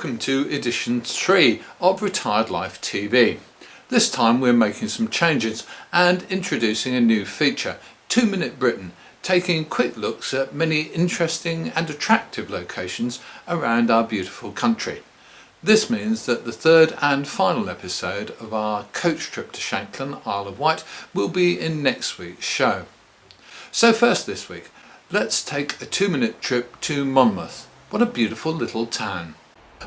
welcome to edition 3 of Retired Life TV. This time we're making some changes and introducing a new feature, 2 Minute Britain, taking quick looks at many interesting and attractive locations around our beautiful country. This means that the third and final episode of our coach trip to Shanklin, Isle of Wight, will be in next week's show. So first this week, let's take a 2-minute trip to Monmouth. What a beautiful little town.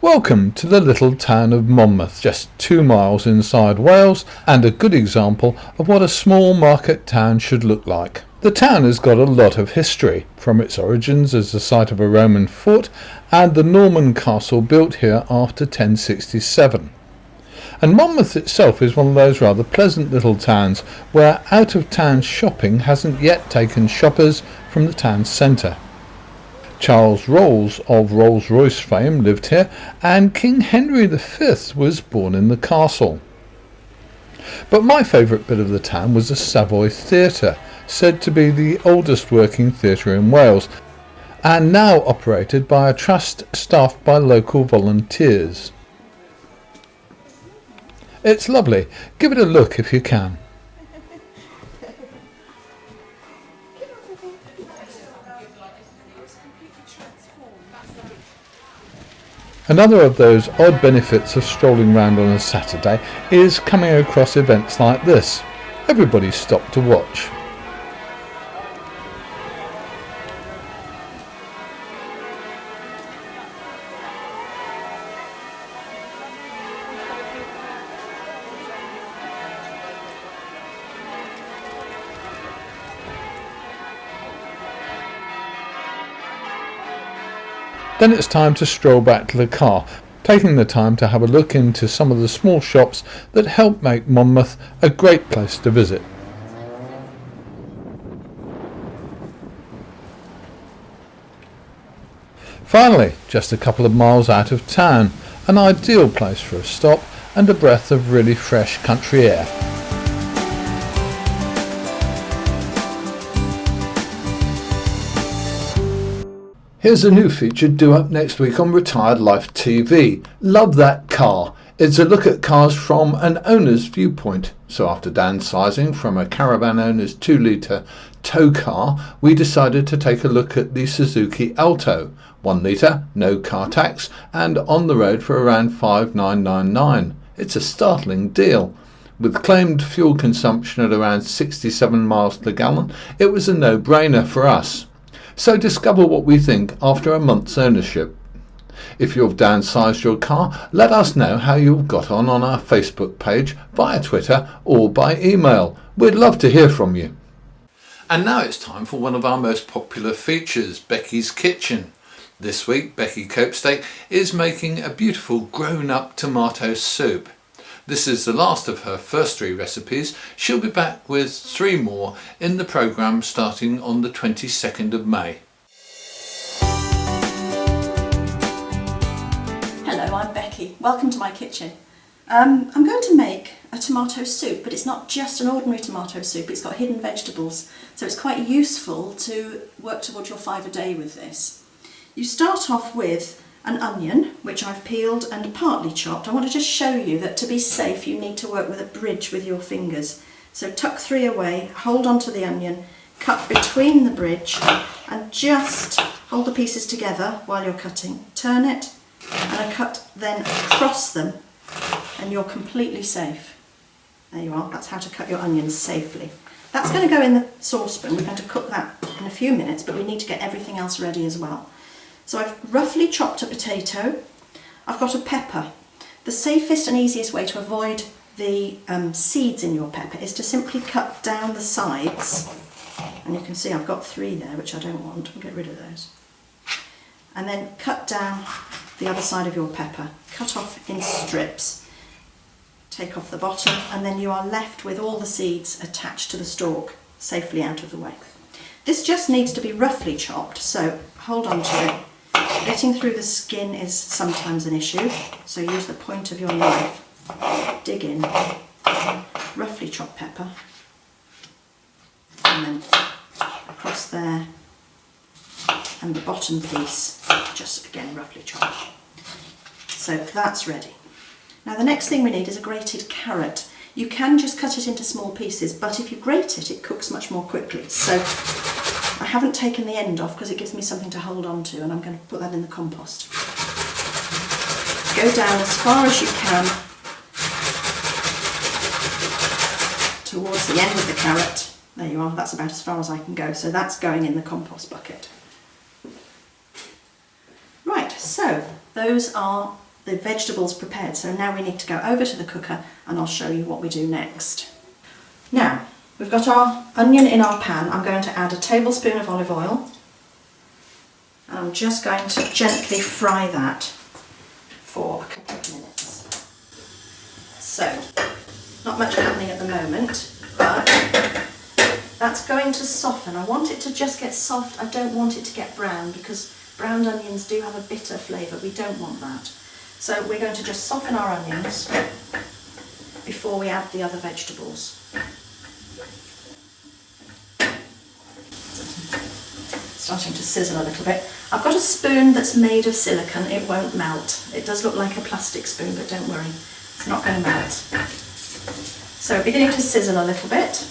Welcome to the little town of Monmouth, just 2 miles inside Wales, and a good example of what a small market town should look like. The town has got a lot of history, from its origins as the site of a Roman fort and the Norman castle built here after 1067. And Monmouth itself is one of those rather pleasant little towns where out-of-town shopping hasn't yet taken shoppers from the town's centre. Charles Rolls of Rolls-Royce fame lived here, and King Henry V was born in the castle. But my favourite bit of the town was the Savoy Theatre, said to be the oldest working theatre in Wales, and now operated by a trust staffed by local volunteers. It's lovely. Give it a look if you can. Another of those odd benefits of strolling round on a Saturday is coming across events like this. Everybody stopped to watch. Then it's time to stroll back to the car, taking the time to have a look into some of the small shops that help make Monmouth a great place to visit. Finally, just a couple of miles out of town, an ideal place for a stop and a breath of really fresh country air. Here's a new feature due up next week on Retired Life TV. Love That Car. It's a look at cars from an owner's viewpoint. So after downsizing from a caravan owner's 2-litre tow car, we decided to take a look at the Suzuki Alto. 1 litre, no car tax, and on the road for around $5,999. It's a startling deal. With claimed fuel consumption at around 67 miles per gallon, it was a no-brainer for us. So discover what we think after a month's ownership. If you've downsized your car, let us know how you've got on our Facebook page, via Twitter or by email. We'd love to hear from you. And now it's time for one of our most popular features, Becky's Kitchen. This week, Becky Copestake is making a beautiful grown-up tomato soup. This is the last of her first 3 recipes. She'll be back with 3 more in the programme starting on the 22nd of May. Hello, I'm Becky. Welcome to my kitchen. I'm going to make a tomato soup, but it's not just an ordinary tomato soup, it's got hidden vegetables. So it's quite useful to work towards your 5 a day with this. You start off with an onion, which I've peeled and partly chopped. I want to just show you that to be safe you need to work with a bridge with your fingers. So tuck 3 away, hold onto the onion, cut between the bridge and just hold the pieces together while you're cutting. Turn it and I cut then across them and you're completely safe. There you are, that's how to cut your onions safely. That's going to go in the saucepan. We're going to cook that in a few minutes, but we need to get everything else ready as well. So I've roughly chopped a potato, I've got a pepper. The safest and easiest way to avoid the seeds in your pepper is to simply cut down the sides, and you can see I've got 3 there which I don't want, I'll get rid of those. And then cut down the other side of your pepper, cut off in strips, take off the bottom, and then you are left with all the seeds attached to the stalk, safely out of the way. This just needs to be roughly chopped, so hold on to it. Getting through the skin is sometimes an issue, so use the point of your knife, dig in, roughly chopped pepper, and then across there, and the bottom piece, just again roughly chopped. So that's ready. Now the next thing we need is a grated carrot. You can just cut it into small pieces, but if you grate it, it cooks much more quickly. So I haven't taken the end off because it gives me something to hold on to, and I'm going to put that in the compost. Go down as far as you can towards the end of the carrot. There you are, that's about as far as I can go. So that's going in the compost bucket. Right, so those are the vegetables prepared. So now we need to go over to the cooker and I'll show you what we do next. Now, we've got our onion in our pan. I'm going to add a tablespoon of olive oil. I'm just going to gently fry that for a couple of minutes. So, not much happening at the moment, but that's going to soften. I want it to just get soft. I don't want it to get brown because browned onions do have a bitter flavour. We don't want that. So we're going to just soften our onions before we add the other vegetables. Starting to sizzle a little bit. I've got a spoon that's made of silicone. It won't melt. It does look like a plastic spoon, but don't worry, it's not going to melt. So beginning to sizzle a little bit.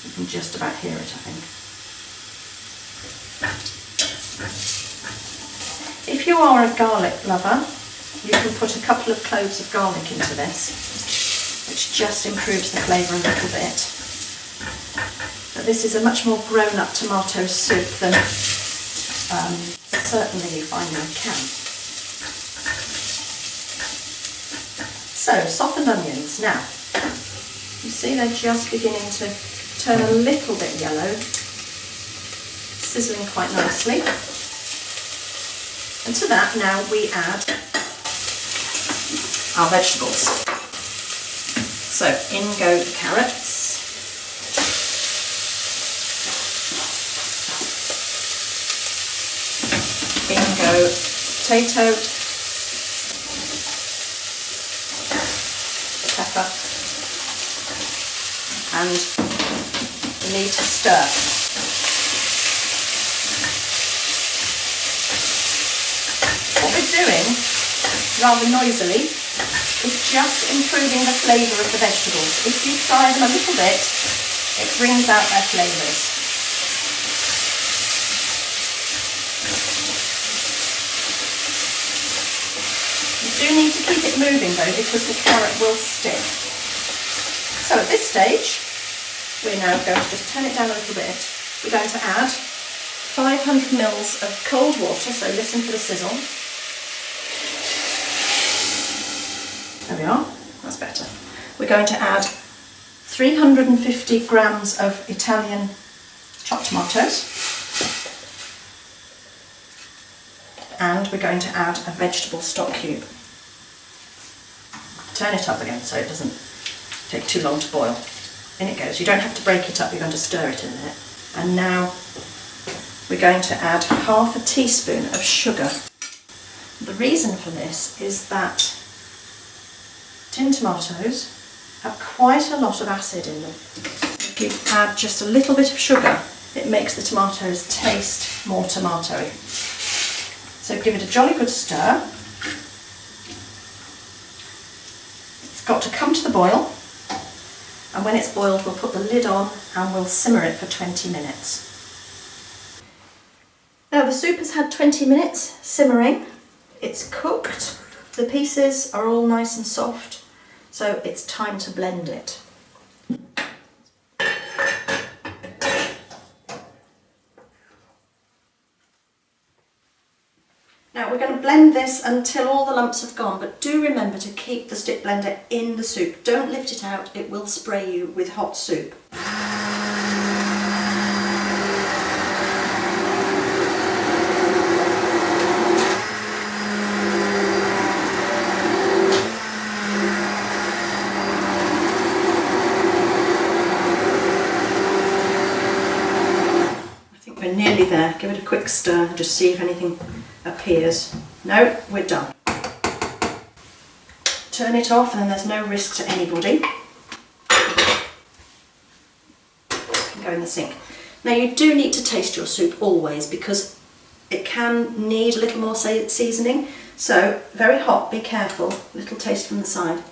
You can just about hear it, I think. If you are a garlic lover, you can put a couple of cloves of garlic into this, which just improves the flavour a little bit. But this is a much more grown-up tomato soup than certainly you find I can. So, softened onions. Now, you see they're just beginning to turn a little bit yellow, sizzling quite nicely. And to that now we add our vegetables. So in go the carrots, in go potato, pepper, and we need to stir. What we're doing, rather noisily, is just improving the flavour of the vegetables. If you fry them a little bit, it brings out their flavours. You do need to keep it moving though, because the carrot will stick. So at this stage, we're now going to just turn it down a little bit. We're going to add 500 mils of cold water, so listen for the sizzle. There we are, that's better. We're going to add 350 grams of Italian chopped tomatoes. And we're going to add a vegetable stock cube. Turn it up again so it doesn't take too long to boil. In it goes. You don't have to break it up, you're going to stir it in there. And now we're going to add half a teaspoon of sugar. The reason for this is that tin tomatoes have quite a lot of acid in them. If you add just a little bit of sugar, it makes the tomatoes taste more tomatoey. So give it a jolly good stir. It's got to come to the boil, and when it's boiled we'll put the lid on and we'll simmer it for 20 minutes. Now the soup has had 20 minutes simmering. It's cooked. The pieces are all nice and soft, so it's time to blend it. Now we're going to blend this until all the lumps have gone, but do remember to keep the stick blender in the soup. Don't lift it out, it will spray you with hot soup. We're nearly there. Give it a quick stir and just see if anything appears. No, we're done. Turn it off and then there's no risk to anybody. Go in the sink. Now you do need to taste your soup always because it can need a little more seasoning. So very hot, be careful, little taste from the side.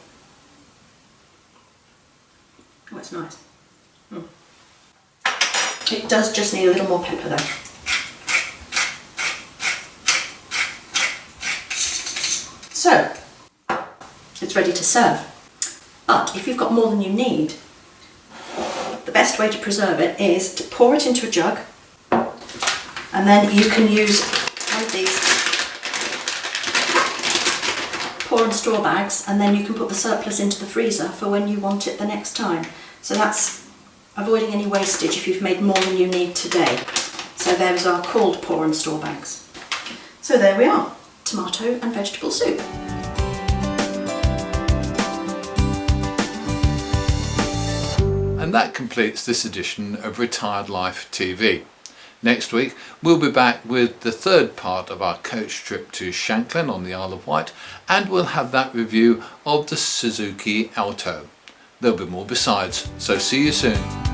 Oh, it's nice. It does just need a little more pepper though. So, it's ready to serve. But if you've got more than you need, the best way to preserve it is to pour it into a jug, and then you can use one of these pour and straw bags, and then you can put the surplus into the freezer for when you want it the next time. So that's avoiding any wastage if you've made more than you need today. So those are called pour and straw bags. So there we are, tomato and vegetable soup. And that completes this edition of Retired Life TV. Next week we'll be back with the third part of our coach trip to Shanklin on the Isle of Wight, and we'll have that review of the Suzuki Alto. There'll be more besides, so see you soon.